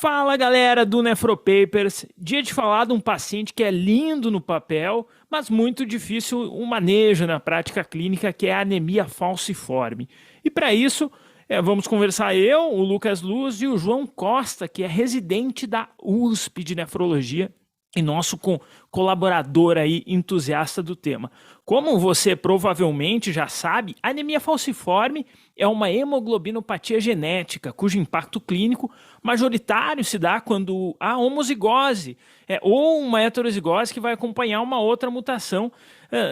Fala galera do Nefropapers, dia de falar de um paciente que é lindo no papel, mas muito difícil o manejo na prática clínica, que é a anemia falciforme. E para isso, vamos conversar eu, o Lucas Luz e o João Costa, que é residente da USP de Nefrologia e nosso colaborador aí, entusiasta do tema. Como você provavelmente já sabe, a anemia falciforme é uma hemoglobinopatia genética, cujo impacto clínico majoritário se dá quando há homozigose, ou uma heterozigose que vai acompanhar uma outra mutação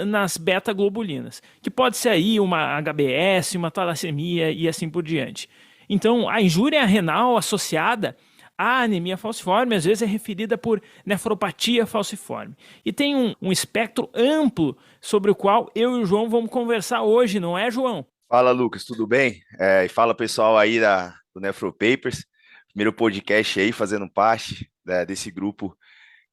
nas beta-globulinas, que pode ser aí uma HBS, uma talassemia e assim por diante. Então, a injúria renal associada a anemia falciforme às vezes é referida por nefropatia falciforme. E tem um espectro amplo sobre o qual eu e o João vamos conversar hoje, não é, João? Fala, Lucas, tudo bem? E fala, pessoal aí do Nefropapers, primeiro podcast aí, fazendo parte desse grupo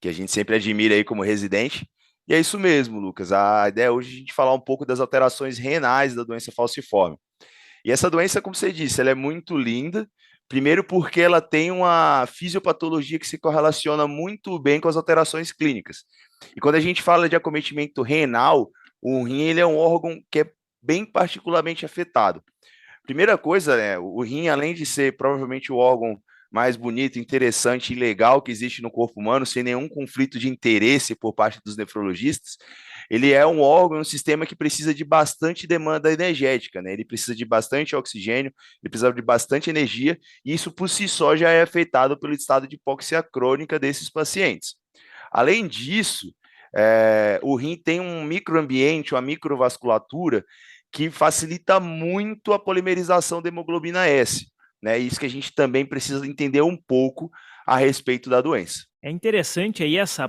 que a gente sempre admira aí como residente. E é isso mesmo, Lucas, a ideia hoje é a gente falar um pouco das alterações renais da doença falciforme. E essa doença, como você disse, ela é muito linda, primeiro porque ela tem uma fisiopatologia que se correlaciona muito bem com as alterações clínicas. E quando a gente fala de acometimento renal, o rim ele é um órgão que é bem particularmente afetado. Primeira coisa, o rim, além de ser provavelmente o órgão mais bonito, interessante e legal que existe no corpo humano, sem nenhum conflito de interesse por parte dos nefrologistas, ele é um órgão, um sistema que precisa de bastante demanda energética, né? Ele precisa de bastante oxigênio, ele precisa de bastante energia, e isso por si só já é afetado pelo estado de hipóxia crônica desses pacientes. Além disso, o rim tem um microambiente, uma microvasculatura, que facilita muito a polimerização da hemoglobina S, né? Isso que a gente também precisa entender um pouco a respeito da doença. É interessante aí essa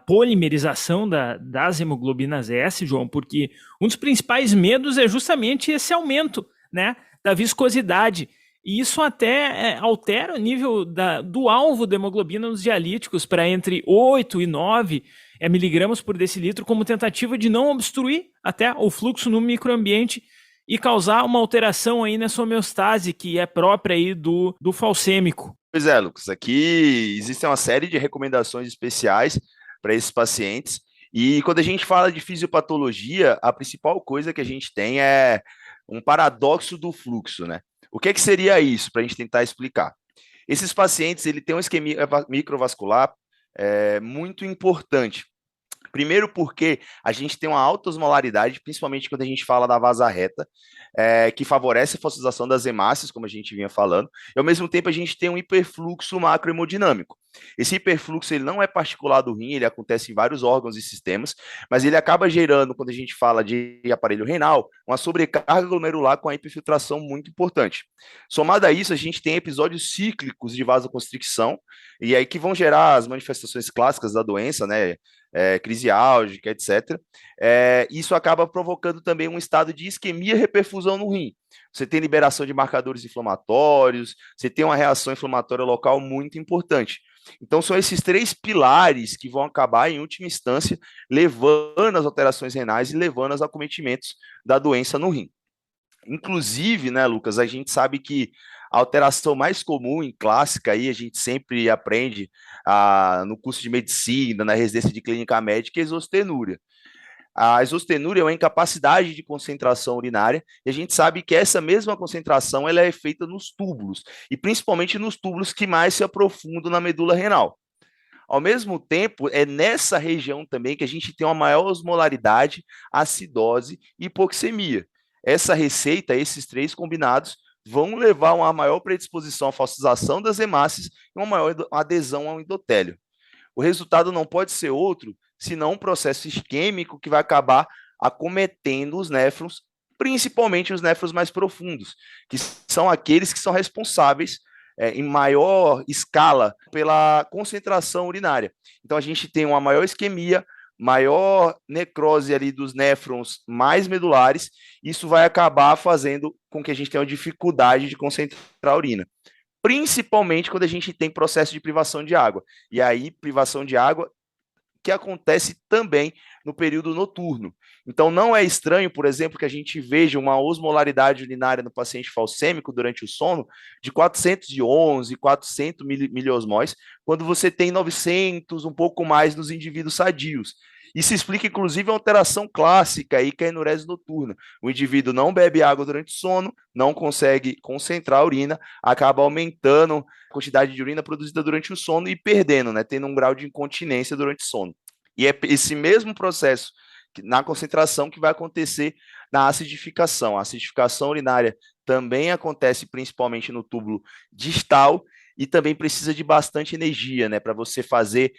polimerização das hemoglobinas S, João, porque um dos principais medos é justamente esse aumento, né, da viscosidade. E isso até altera o nível do alvo da hemoglobina nos dialíticos para entre 8 e 9 miligramas por decilitro, como tentativa de não obstruir até o fluxo no microambiente e causar uma alteração aí nessa homeostase que é própria aí do falcêmico. Pois é, Lucas, aqui existem uma série de recomendações especiais para esses pacientes, e quando a gente fala de fisiopatologia, a principal coisa que a gente tem é um paradoxo do fluxo, né? O que seria isso, para a gente tentar explicar? Esses pacientes, ele tem um isquemia microvascular muito importante. Primeiro porque a gente tem uma alta osmolaridade, principalmente quando a gente fala da vasa reta, que favorece a fossilização das hemácias, como a gente vinha falando, e ao mesmo tempo a gente tem um hiperfluxo macrohemodinâmico. Esse hiperfluxo ele não é particular do rim, ele acontece em vários órgãos e sistemas, mas ele acaba gerando, quando a gente fala de aparelho renal, uma sobrecarga glomerular com a hiperfiltração muito importante. Somado a isso, a gente tem episódios cíclicos de vasoconstricção, e aí que vão gerar as manifestações clássicas da doença, né? Crise álgica, etc. Isso acaba provocando também um estado de isquemia e reperfusão no rim. Você tem liberação de marcadores inflamatórios, você tem uma reação inflamatória local muito importante. Então, são esses três pilares que vão acabar, em última instância, levando às alterações renais e levando aos acometimentos da doença no rim. Inclusive, né, Lucas, a gente sabe que a alteração mais comum em clássica, aí a gente sempre aprende no curso de medicina, na residência de clínica médica, é a exostenúria. A exostenúria é uma incapacidade de concentração urinária, e a gente sabe que essa mesma concentração ela é feita nos túbulos, e principalmente nos túbulos que mais se aprofundam na medula renal. Ao mesmo tempo, é nessa região também que a gente tem uma maior osmolaridade, acidose e hipoxemia. Essa receita, esses três combinados, vão levar a uma maior predisposição à fossilização das hemácias e uma maior adesão ao endotélio. O resultado não pode ser outro senão um processo isquêmico que vai acabar acometendo os néfrons, principalmente os néfrons mais profundos, que são aqueles que são responsáveis em maior escala pela concentração urinária. Então, a gente tem uma maior isquemia, maior necrose ali dos néfrons mais medulares, isso vai acabar fazendo com que a gente tenha uma dificuldade de concentrar a urina. Principalmente quando a gente tem processo de privação de água. E aí, privação de água que acontece também no período noturno. Então, não é estranho, por exemplo, que a gente veja uma osmolaridade urinária no paciente falcêmico durante o sono de 411, 400 miliosmóis, quando você tem 900, um pouco mais nos indivíduos sadios. Isso explica, inclusive, a alteração clássica aí, que é a enurese noturna. O indivíduo não bebe água durante o sono, não consegue concentrar a urina, acaba aumentando a quantidade de urina produzida durante o sono e perdendo, né, tendo um grau de incontinência durante o sono. E é esse mesmo processo na concentração que vai acontecer na acidificação. A acidificação urinária também acontece principalmente no túbulo distal e também precisa de bastante energia, né, para você fazer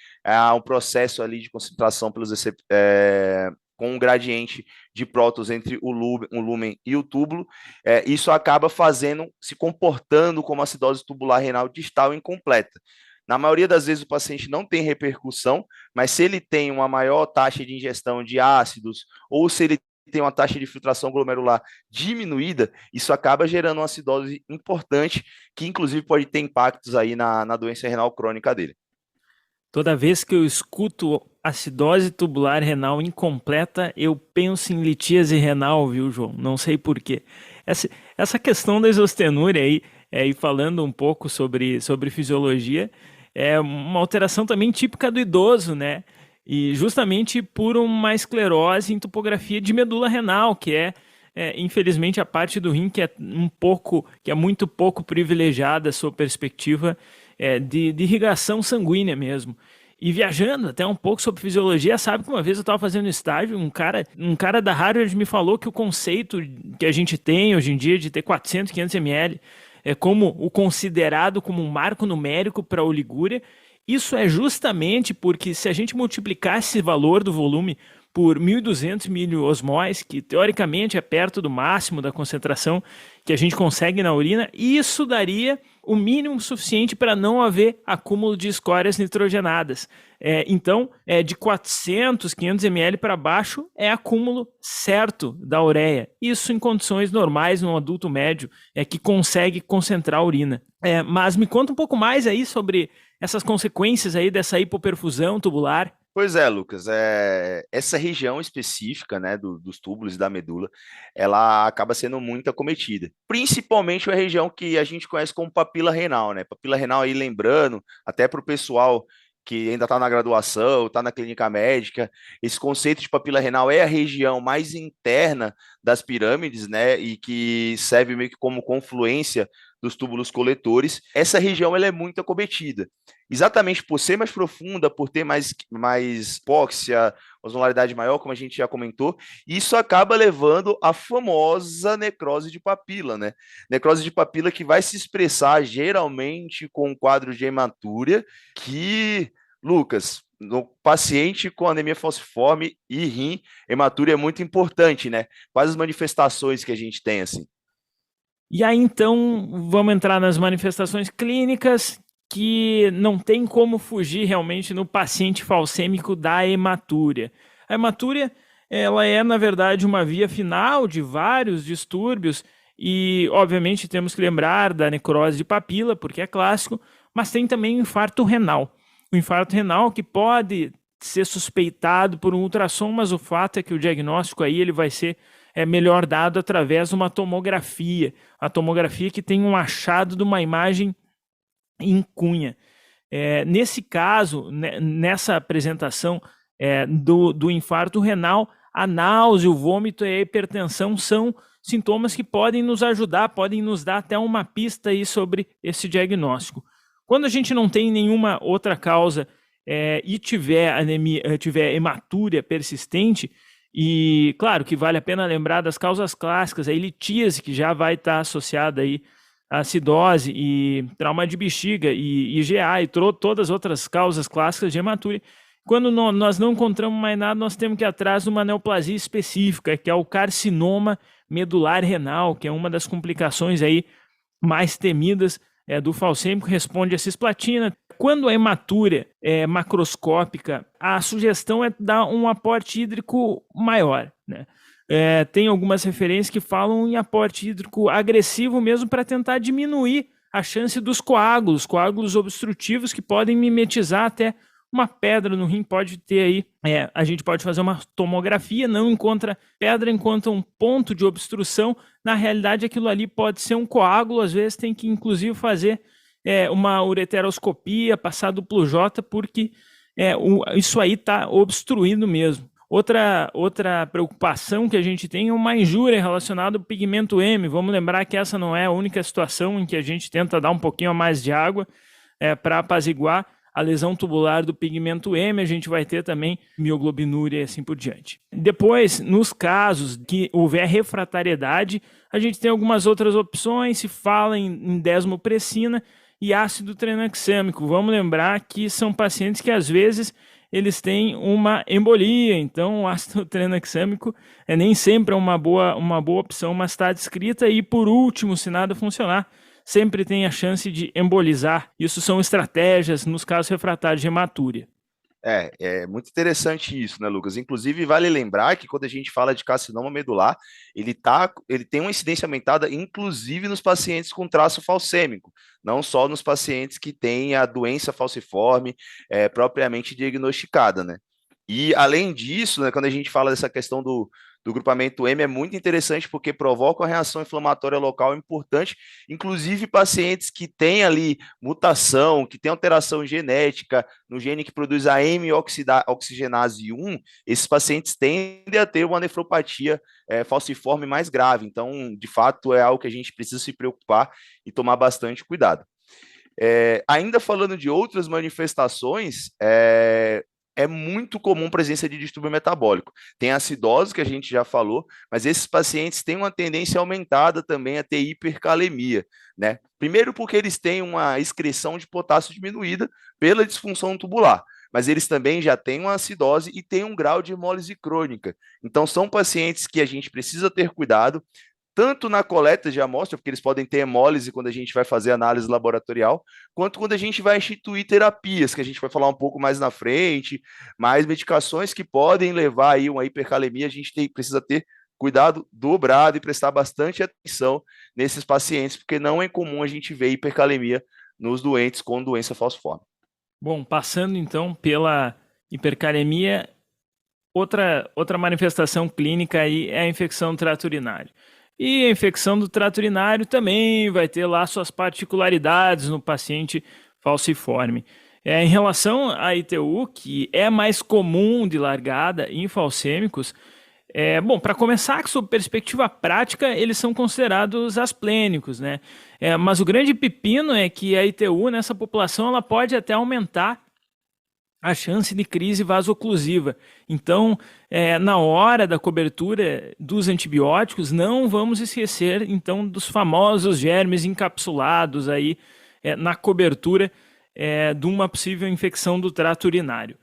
um processo ali de concentração pelos com um gradiente de prótons entre o lúmen e o túbulo, isso acaba se comportando como acidose tubular renal distal incompleta. Na maioria das vezes o paciente não tem repercussão, mas se ele tem uma maior taxa de ingestão de ácidos ou se ele tem uma taxa de filtração glomerular diminuída, isso acaba gerando uma acidose importante, que inclusive pode ter impactos aí na doença renal crônica dele. Toda vez que eu escuto acidose tubular renal incompleta, eu penso em litíase renal, viu, João? Não sei por quê. Essa questão da isostenúria aí, e falando um pouco sobre fisiologia, é uma alteração também típica do idoso, né? E justamente por uma esclerose em topografia de medula renal, que infelizmente a parte do rim que é muito pouco privilegiada a sua perspectiva de irrigação sanguínea mesmo. E viajando até um pouco sobre fisiologia, sabe que uma vez eu estava fazendo estágio, um cara da Harvard me falou que o conceito que a gente tem hoje em dia de ter 400, 500 ml é como o considerado como um marco numérico para a oligúria. Isso é justamente porque se a gente multiplicar esse valor do volume por 1.200 miliosmóis, que teoricamente é perto do máximo da concentração que a gente consegue na urina, isso daria o mínimo suficiente para não haver acúmulo de escórias nitrogenadas. Então, de 400, 500 ml para baixo é acúmulo certo da ureia. Isso em condições normais num adulto médio que consegue concentrar a urina. Mas me conta um pouco mais aí sobre essas consequências aí dessa hipoperfusão tubular. Pois é, Lucas, essa região específica, né, dos túbulos e da medula, ela acaba sendo muito acometida, principalmente a região que a gente conhece como papila renal, né, papila renal aí lembrando, até para o pessoal que ainda está na graduação, está na clínica médica, esse conceito de papila renal é a região mais interna das pirâmides, né, e que serve meio que como confluência dos túbulos coletores. Essa região ela é muito acometida. Exatamente por ser mais profunda, por ter mais hipóxia, osmolaridade maior, como a gente já comentou, isso acaba levando à famosa necrose de papila, né? Necrose de papila que vai se expressar geralmente com um quadro de hematúria, que, Lucas, no paciente com anemia falciforme e rim, hematúria é muito importante, né? Quais as manifestações que a gente tem, assim? E aí, então, vamos entrar nas manifestações clínicas que não tem como fugir realmente no paciente falcêmico da hematúria. A hematúria, ela é, na verdade, uma via final de vários distúrbios e, obviamente, temos que lembrar da necrose de papila, porque é clássico, mas tem também o infarto renal. O infarto renal que pode ser suspeitado por um ultrassom, mas o fato é que o diagnóstico aí ele vai ser melhor dado através de uma tomografia. A tomografia que tem um achado de uma imagem em cunha. Nesse caso, nessa apresentação do infarto renal, a náusea, o vômito e a hipertensão são sintomas que podem nos ajudar, podem nos dar até uma pista aí sobre esse diagnóstico. Quando a gente não tem nenhuma outra causa e tiver hematúria persistente, e claro que vale a pena lembrar das causas clássicas, a litíase, que já vai estar associada aí a acidose e trauma de bexiga e IgA e todas as outras causas clássicas de hematúria. Quando nós não encontramos mais nada, nós temos que ir atrás de uma neoplasia específica, que é o carcinoma medular renal, que é uma das complicações aí mais temidas do falcêmico, responde a cisplatina. Quando a hematúria é macroscópica, a sugestão é dar um aporte hídrico maior, né? Tem algumas referências que falam em aporte hídrico agressivo mesmo para tentar diminuir a chance dos coágulos obstrutivos que podem mimetizar até uma pedra no rim, pode ter aí, a gente pode fazer uma tomografia, não encontra pedra, encontra um ponto de obstrução. Na realidade, aquilo ali pode ser um coágulo, às vezes tem que inclusive fazer uma ureteroscopia, passar duplo J, porque isso aí está obstruindo mesmo. Outra preocupação que a gente tem é uma injúria relacionada ao pigmento M. Vamos lembrar que essa não é a única situação em que a gente tenta dar um pouquinho a mais de água para apaziguar a lesão tubular do pigmento M. A gente vai ter também mioglobinúria e assim por diante. Depois, nos casos que houver refratariedade, a gente tem algumas outras opções. Se fala em desmopressina e ácido tranexâmico. Vamos lembrar que são pacientes que às vezes eles têm uma embolia, então o ácido tranexâmico nem sempre é uma boa opção, mas está descrita. E por último, se nada funcionar, sempre tem a chance de embolizar. Isso são estratégias nos casos refratários de hematúria. É muito interessante isso, né, Lucas? Inclusive, vale lembrar que quando a gente fala de carcinoma medular, ele tem uma incidência aumentada, inclusive nos pacientes com traço falcêmico, não só nos pacientes que têm a doença falciforme propriamente diagnosticada, né? E, além disso, né, quando a gente fala dessa questão do grupamento M, é muito interessante porque provoca uma reação inflamatória local importante, inclusive pacientes que têm ali mutação, que têm alteração genética no gene que produz a M-oxigenase 1, esses pacientes tendem a ter uma nefropatia falciforme mais grave. Então, de fato, é algo que a gente precisa se preocupar e tomar bastante cuidado. Ainda falando de outras manifestações, é muito comum a presença de distúrbio metabólico. Tem a acidose, que a gente já falou, mas esses pacientes têm uma tendência aumentada também a ter hipercalemia, né? Primeiro porque eles têm uma excreção de potássio diminuída pela disfunção tubular, mas eles também já têm uma acidose e têm um grau de hemólise crônica. Então, são pacientes que a gente precisa ter cuidado, tanto na coleta de amostra, porque eles podem ter hemólise quando a gente vai fazer análise laboratorial, quanto quando a gente vai instituir terapias, que a gente vai falar um pouco mais na frente, mais medicações que podem levar aí uma hipercalemia. A gente precisa ter cuidado dobrado e prestar bastante atenção nesses pacientes, porque não é comum a gente ver hipercalemia nos doentes com doença falciforme. Bom, passando então pela hipercalemia, outra manifestação clínica aí é a infecção do trato urinário. E a infecção do trato urinário também vai ter lá suas particularidades no paciente falciforme. Em relação à ITU, que é mais comum de largada em falcêmicos, bom, para começar, sob perspectiva prática, eles são considerados asplênicos, né? Mas o grande pepino é que a ITU nessa população ela pode até aumentar a chance de crise vasoclusiva. Então, na hora da cobertura dos antibióticos, não vamos esquecer, então, dos famosos germes encapsulados aí na cobertura de uma possível infecção do trato urinário.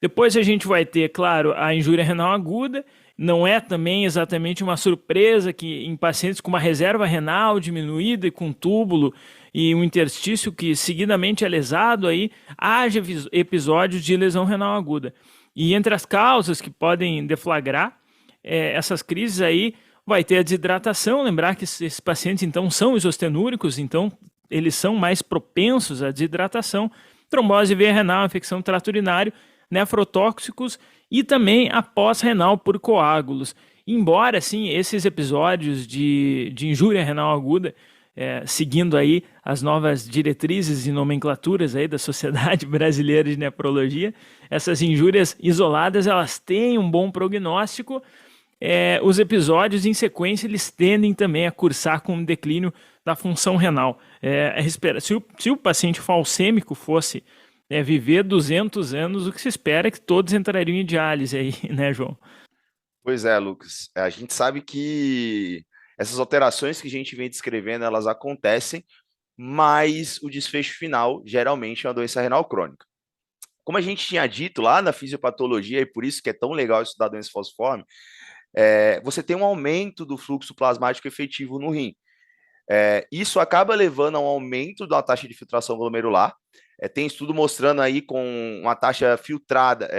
Depois a gente vai ter, claro, a injúria renal aguda. Não é também exatamente uma surpresa que em pacientes com uma reserva renal diminuída e com túbulo e um interstício que seguidamente é lesado, aí haja episódios de lesão renal aguda. E entre as causas que podem deflagrar essas crises aí, vai ter a desidratação. Lembrar que esses pacientes, então, são isostenúricos, então eles são mais propensos à desidratação, trombose veia renal, infecção do trato urinário, nefrotóxicos e também a pós-renal por coágulos. Embora, sim, esses episódios de injúria renal aguda, seguindo aí as novas diretrizes e nomenclaturas aí da Sociedade Brasileira de Nefrologia, essas injúrias isoladas, elas têm um bom prognóstico. Os episódios em sequência, eles tendem também a cursar com um declínio da função renal. Se o paciente falcêmico fosse viver 200 anos, o que se espera é que todos entrariam em diálise aí, né, João? Pois é, Lucas. A gente sabe que essas alterações que a gente vem descrevendo, elas acontecem, mas o desfecho final geralmente é uma doença renal crônica. Como a gente tinha dito lá na fisiopatologia, e por isso que é tão legal estudar doença falciforme, você tem um aumento do fluxo plasmático efetivo no rim. Isso acaba levando a um aumento da taxa de filtração glomerular. Tem estudo mostrando aí com uma taxa filtrada,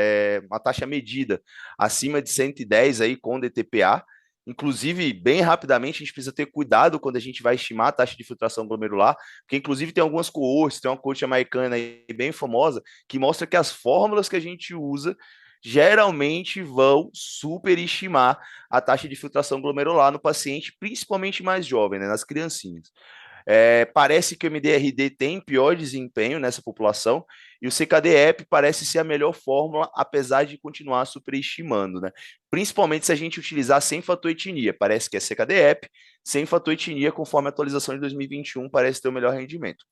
uma taxa medida acima de 110 aí com DTPA. Inclusive, bem rapidamente, a gente precisa ter cuidado quando a gente vai estimar a taxa de filtração glomerular, porque inclusive tem algumas coortes, tem uma coorte americana aí bem famosa, que mostra que as fórmulas que a gente usa geralmente vão superestimar a taxa de filtração glomerular no paciente, principalmente mais jovem, né, nas criancinhas. Parece que o MDRD tem pior desempenho nessa população e o CKD-EP parece ser a melhor fórmula, apesar de continuar superestimando, né? Principalmente se a gente utilizar sem fator etnia. Parece que é CKD-EP, sem fator etnia, conforme a atualização de 2021, parece ter o melhor rendimento.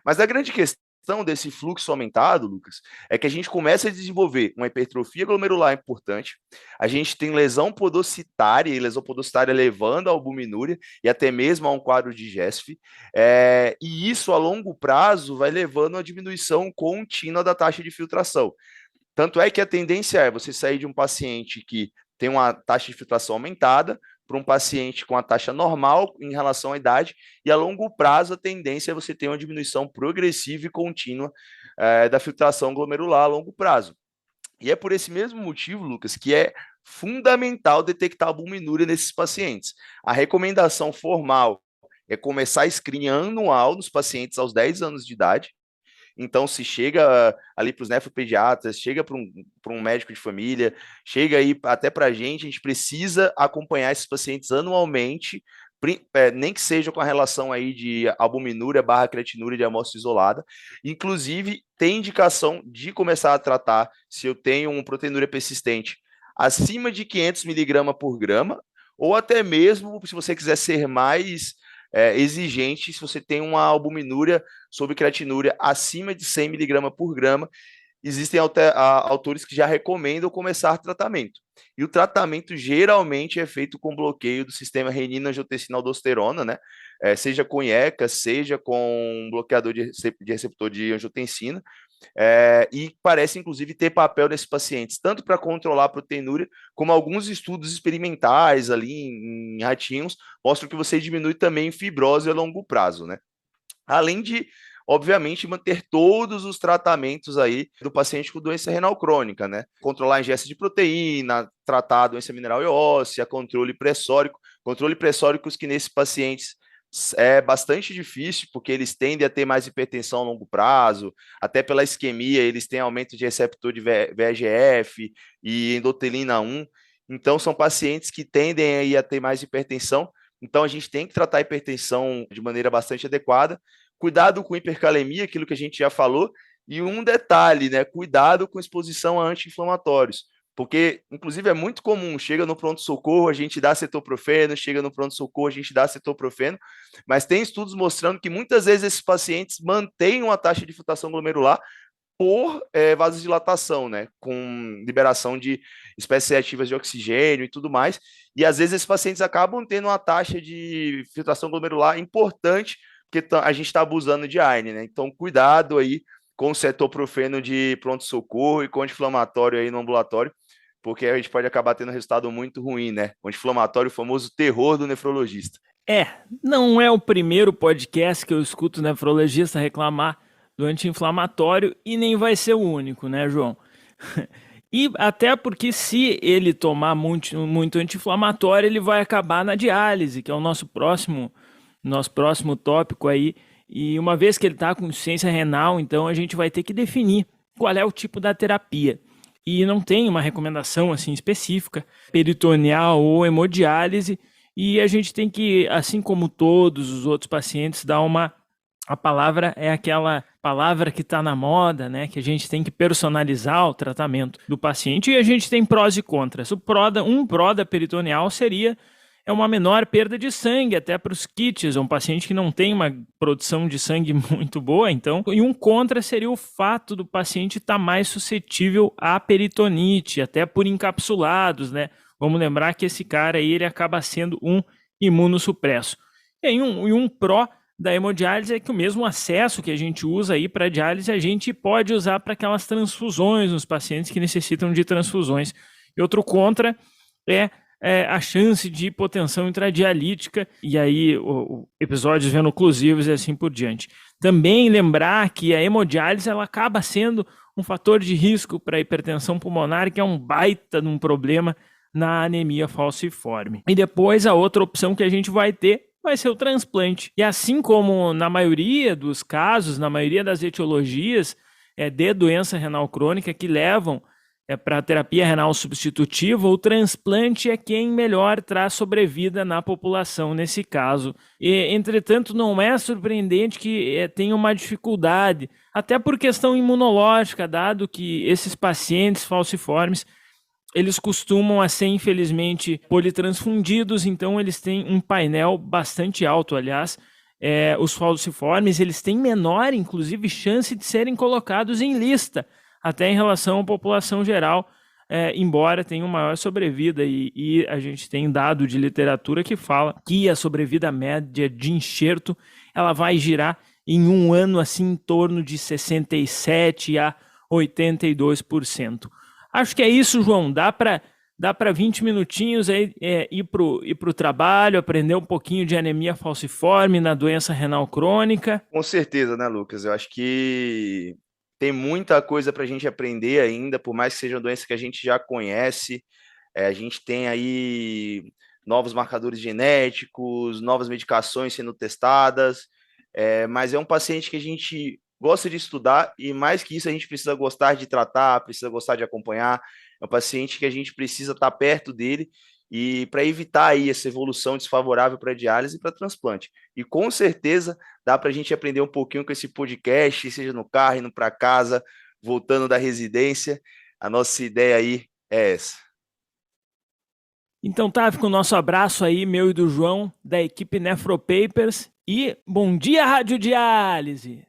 Mas a grande questão desse fluxo aumentado, Lucas, é que a gente começa a desenvolver uma hipertrofia glomerular importante, a gente tem lesão podocitária, e lesão podocitária levando à albuminúria e até mesmo a um quadro de GESF, e isso a longo prazo vai levando a uma diminuição contínua da taxa de filtração. Tanto é que a tendência é você sair de um paciente que tem uma taxa de filtração aumentada para um paciente com a taxa normal em relação à idade, e a longo prazo a tendência é você ter uma diminuição progressiva e contínua da filtração glomerular a longo prazo. E é por esse mesmo motivo, Lucas, que é fundamental detectar a albuminúria nesses pacientes. A recomendação formal é começar a screening anual nos pacientes aos 10 anos de idade. Então, se chega ali para os nefropediatras, chega para um médico de família, chega aí até para a gente precisa acompanhar esses pacientes anualmente, nem que seja com a relação aí de albuminúria barra creatinúria de amostra isolada. Inclusive, tem indicação de começar a tratar se eu tenho uma proteinúria persistente acima de 500 miligramas por grama, ou até mesmo, se você quiser ser mais exigente, se você tem uma albuminúria sobre creatinúria acima de 100 miligramas por grama, existem autores que já recomendam começar tratamento. E o tratamento geralmente é feito com bloqueio do sistema renina-angiotensina-aldosterona, né? Seja com IECA, seja com um bloqueador de receptor de angiotensina, e parece, inclusive, ter papel nesses pacientes, tanto para controlar a proteinúria, como alguns estudos experimentais ali em ratinhos mostram que você diminui também fibrose a longo prazo, né? Além de, obviamente, manter todos os tratamentos aí do paciente com doença renal crônica, né? Controlar a ingesta de proteína, tratar a doença mineral e óssea, controle pressóricos que nesses pacientes é bastante difícil, porque eles tendem a ter mais hipertensão a longo prazo, até pela isquemia, eles têm aumento de receptor de VEGF e endotelina 1, então são pacientes que tendem aí a ter mais hipertensão, então a gente tem que tratar a hipertensão de maneira bastante adequada, cuidado com hipercalemia, aquilo que a gente já falou, e um detalhe, né, cuidado com exposição a anti-inflamatórios, porque, inclusive, é muito comum, chega no pronto-socorro, a gente dá cetoprofeno, chega no pronto-socorro, a gente dá cetoprofeno, mas tem estudos mostrando que muitas vezes esses pacientes mantêm uma taxa de filtração glomerular por vasodilatação, né, com liberação de espécies ativas de oxigênio e tudo mais, e às vezes esses pacientes acabam tendo uma taxa de filtração glomerular importante, porque a gente está abusando de ARN, né, então cuidado aí com o cetoprofeno de pronto-socorro e com anti-inflamatório aí no ambulatório, porque a gente pode acabar tendo um resultado muito ruim, né? O anti-inflamatório, o famoso terror do nefrologista. Não é o primeiro podcast que eu escuto o nefrologista reclamar do anti-inflamatório e nem vai ser o único, né, João? E até porque se ele tomar muito anti-inflamatório, ele vai acabar na diálise, que é o nosso próximo tópico aí. E uma vez que ele está com insuficiência renal, então a gente vai ter que definir qual é o tipo da terapia. E não tem uma recomendação assim específica, peritoneal ou hemodiálise, e a gente tem que, assim como todos os outros pacientes, dar a palavra é aquela palavra que está na moda, né? Que a gente tem que personalizar o tratamento do paciente, e a gente tem prós e contras. Um pró da peritoneal seria uma menor perda de sangue, até para os kits, um paciente que não tem uma produção de sangue muito boa, então, e um contra seria o fato do paciente estar mais suscetível à peritonite, até por encapsulados, né? Vamos lembrar que esse cara aí, ele acaba sendo um imunossupresso. E um pró da hemodiálise é que o mesmo acesso que a gente usa aí para diálise, a gente pode usar para aquelas transfusões nos pacientes que necessitam de transfusões. E outro contra é a chance de hipotensão intradialítica, e aí episódios veno-oclusivos e assim por diante. Também lembrar que a hemodiálise ela acaba sendo um fator de risco para a hipertensão pulmonar, que é um baita de um problema na anemia falciforme. E depois a outra opção que a gente vai ter vai ser o transplante. E assim como na maioria dos casos, na maioria das etiologias de doença renal crônica que levam para a terapia renal substitutiva, o transplante é quem melhor traz sobrevida na população nesse caso. E, entretanto, não é surpreendente que tenha uma dificuldade, até por questão imunológica, dado que esses pacientes falciformes eles costumam a ser, infelizmente, politransfundidos, então eles têm um painel bastante alto, aliás. Os falciformes, eles têm menor, inclusive, chance de serem colocados em lista, até em relação à população geral, embora tenham maior sobrevida, e a gente tem dado de literatura que fala que a sobrevida média de enxerto, ela vai girar em um ano, assim, em torno de 67% a 82%. Acho que é isso, João. Dá para 20 minutinhos aí, ir para o trabalho, aprender um pouquinho de anemia falciforme na doença renal crônica. Com certeza, né, Lucas? Eu acho que tem muita coisa para a gente aprender ainda, por mais que seja uma doença que a gente já conhece. A gente tem aí novos marcadores genéticos, novas medicações sendo testadas, mas é um paciente que a gente gosta de estudar e, mais que isso, a gente precisa gostar de tratar, precisa gostar de acompanhar. É um paciente que a gente precisa estar perto dele e para evitar aí essa evolução desfavorável para diálise e para transplante. E com certeza dá para a gente aprender um pouquinho com esse podcast, seja no carro, indo para casa, voltando da residência. A nossa ideia aí é essa. Então tá, fica o nosso abraço aí, meu e do João, da equipe Nefropapers, e bom dia, Radiodiálise!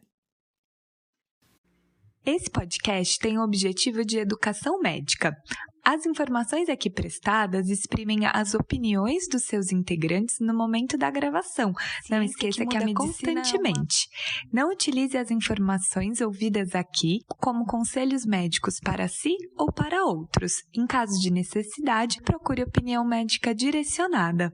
Esse podcast tem o objetivo de educação médica. As informações aqui prestadas exprimem as opiniões dos seus integrantes no momento da gravação. Não esqueça que a medicina constantemente. Não utilize as informações ouvidas aqui como conselhos médicos para si ou para outros. Em caso de necessidade, procure opinião médica direcionada.